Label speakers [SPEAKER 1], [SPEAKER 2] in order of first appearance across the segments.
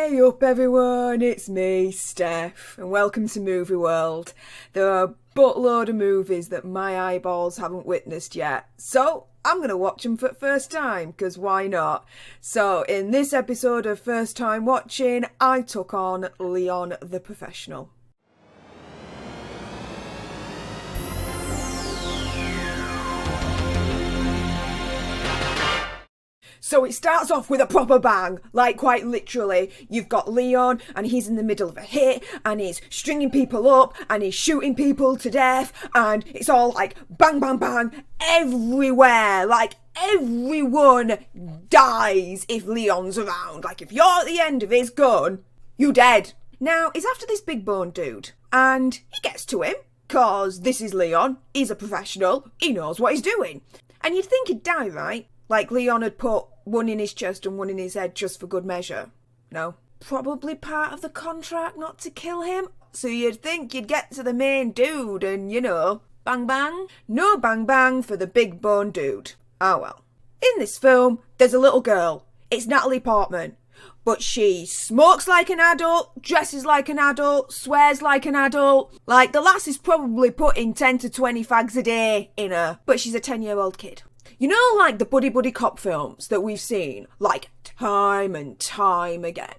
[SPEAKER 1] Hey up everyone, it's me, Stef, and welcome to Movie World. There are a buttload of movies that my eyeballs haven't witnessed yet, so I'm going to watch them for the first time, because why not? So in this episode of First Time Watching, I took on Leon the Professional. So it starts off with a proper bang, like quite literally. You've got Leon and he's in the middle of a hit and he's stringing people up and he's shooting people to death and it's all like bang, bang, bang everywhere. Like everyone dies if Leon's around. Like if you're at the end of his gun, you're dead. Now, he's after this big bone dude and he gets to him because this is Leon. He's a professional. He knows what he's doing. And you'd think he'd die, right? Like Leon had put one in his chest and one in his head just for good measure. No. Probably part of the contract not to kill him. So you'd think you'd get to the main dude and, you know, bang bang. No bang bang for the big bone dude. Oh well. In this film, there's a little girl. It's Natalie Portman. But she smokes like an adult, dresses like an adult, swears like an adult. Like the lass is probably putting 10 to 20 fags a day in her. But she's a 10-year-old kid. You know, like the buddy cop films that we've seen, like time and time again.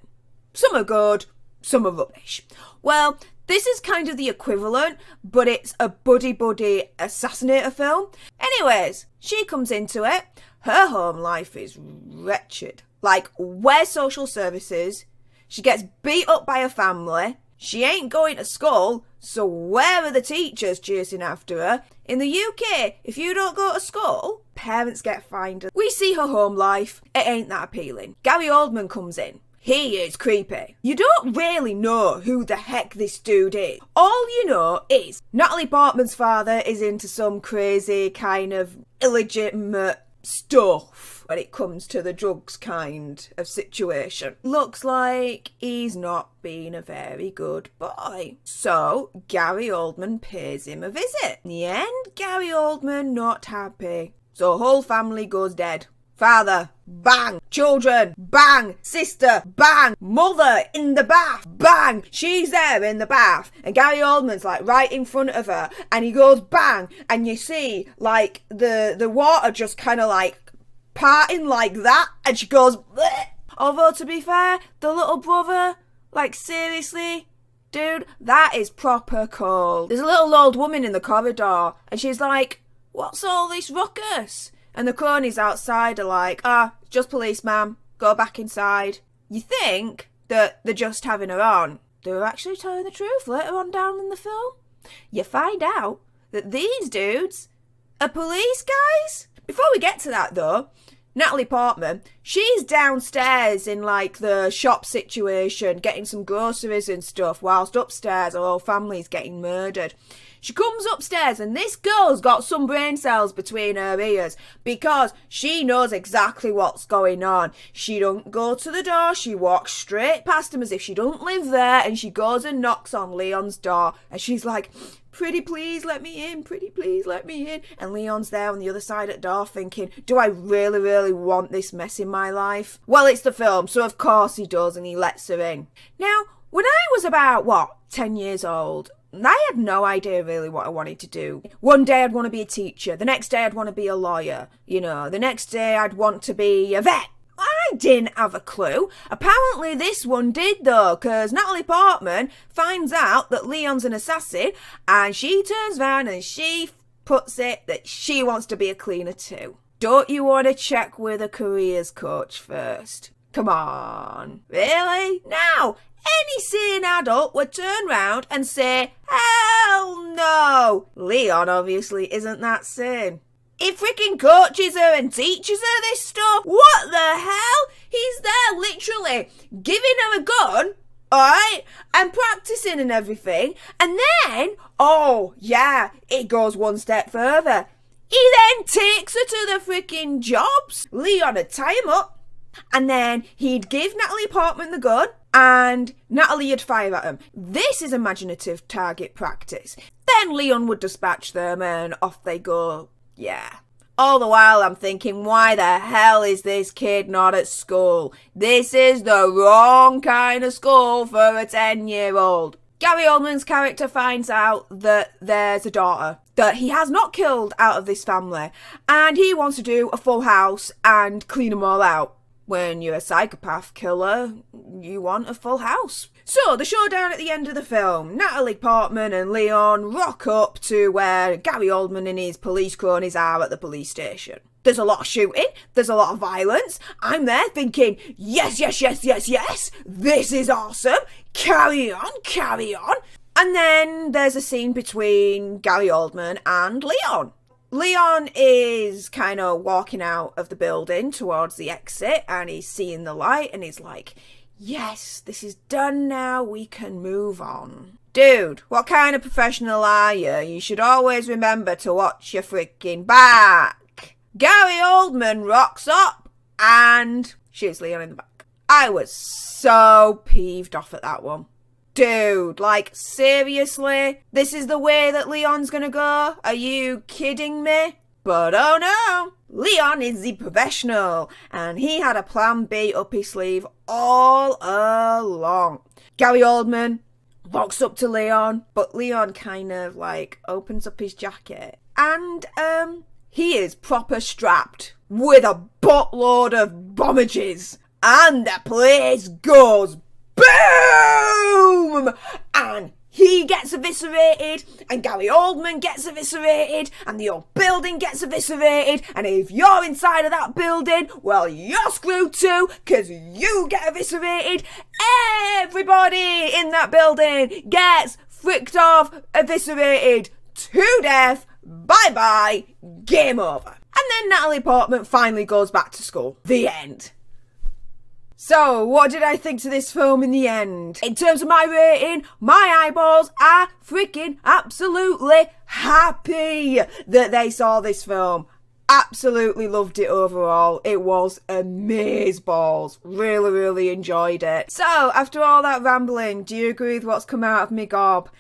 [SPEAKER 1] Some are good, some are rubbish. Well, this is kind of the equivalent, but it's a buddy assassinator film. Anyways, she comes into it. Her home life is wretched. Like, where's social services? She gets beat up by her family. She ain't going to school, so where are the teachers chasing after her? In the UK, if you don't go to school, parents get fined. We see her home life. It ain't that appealing. Gary Oldman comes in. He is creepy. You don't really know who the heck this dude is. All you know is Natalie Portman's father is into some crazy kind of illegitimate stuff when it comes to the drugs kind of situation. Looks like he's not been a very good boy. So Gary Oldman pays him a visit. In the end, Gary Oldman not happy. So whole family goes dead. Father, bang. Children, bang. Sister, bang. Mother in the bath, bang. She's there in the bath and Gary Oldman's like right in front of her and he goes bang and you see like the water just kind of like parting like that and she goes bleh. Although to be fair, the little brother, like seriously, dude, that is proper cold. There's a little old woman in the corridor and she's like, what's all this ruckus? And the cronies outside are like, just police, ma'am. Go back inside. You think that they're just having her on. They're actually telling the truth later on down in the film. You find out that these dudes are police guys. Before we get to that though, Natalie Portman, she's downstairs in like the shop situation, getting some groceries and stuff, whilst upstairs her whole family's getting murdered. She comes upstairs and this girl's got some brain cells between her ears because she knows exactly what's going on. She don't go to the door, she walks straight past him as if she don't live there and she goes and knocks on Leon's door and she's like, pretty please let me in, pretty please let me in. And Leon's there on the other side of the door thinking, do I really want this mess in my life? Well, it's the film, so of course he does and he lets her in. Now, when I was about, 10 years old, I had no idea really what I wanted to do. One day I'd want to be a teacher. The next day I'd want to be a lawyer. You know, the next day I'd want to be a vet. I didn't have a clue. Apparently this one did though, because Natalie Portman finds out that Leon's an assassin and she turns around and she puts it that she wants to be a cleaner too. Don't you want to check with a careers coach first? Come on. Really? Now, any sane adult would turn round and say, hell no. Leon obviously isn't that sane. He freaking coaches her and teaches her this stuff. What the hell? He's there literally giving her a gun, alright, and practicing and everything. And then, oh yeah, it goes one step further. He then takes her to the freaking jobs. Leon would tie him up and then he'd give Natalie Portman the gun and Natalie would fire at him. This is imaginative target practice. Then Leon would dispatch them and off they go. Yeah. All the while I'm thinking, why the hell is this kid not at school? This is the wrong kind of school for a 10-year-old. Gary Oldman's character finds out that there's a daughter that he has not killed out of this family, and he wants to do a full house and clean them all out. When you're a psychopath killer, you want a full house. So, the showdown at the end of the film, Natalie Portman and Leon rock up to where Gary Oldman and his police cronies are at the police station. There's a lot of shooting, there's a lot of violence. I'm there thinking, yes, this is awesome. Carry on. And then there's a scene between Gary Oldman and Leon. Leon is kind of walking out of the building towards the exit, and he's seeing the light, and he's like, yes, this is done now, we can move on. Dude, what kind of professional are you? You should always remember to watch your freaking back. Gary Oldman rocks up and shoots Leon in the back. I was so peeved off at that one. Dude, like, seriously? This is the way that Leon's gonna go? Are you kidding me? But oh no! Leon is the professional, and he had a plan B up his sleeve all along. Gary Oldman walks up to Leon, but Leon kind of, like, opens up his jacket, and, he is proper strapped with a buttload of bombages, and the place goes boom! And he gets eviscerated, and Gary Oldman gets eviscerated, and the old building gets eviscerated, and if you're inside of that building, well, you're screwed too, because you get eviscerated. Everybody in that building gets fricked off, eviscerated to death. Bye-bye, game over. And then Natalie Portman finally goes back to school. The end. So, what did I think to this film in the end? In terms of my rating, my eyeballs are freaking absolutely happy that they saw this film. Absolutely loved it overall. It was amazeballs. Really enjoyed it. So, after all that rambling, do you agree with what's come out of me gob?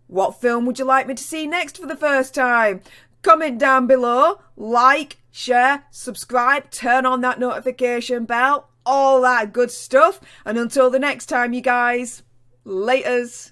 [SPEAKER 1] What film would you like me to see next for the first time? Comment down below, like, share, subscribe, turn on that notification bell, all that good stuff. And until the next time, you guys, laters.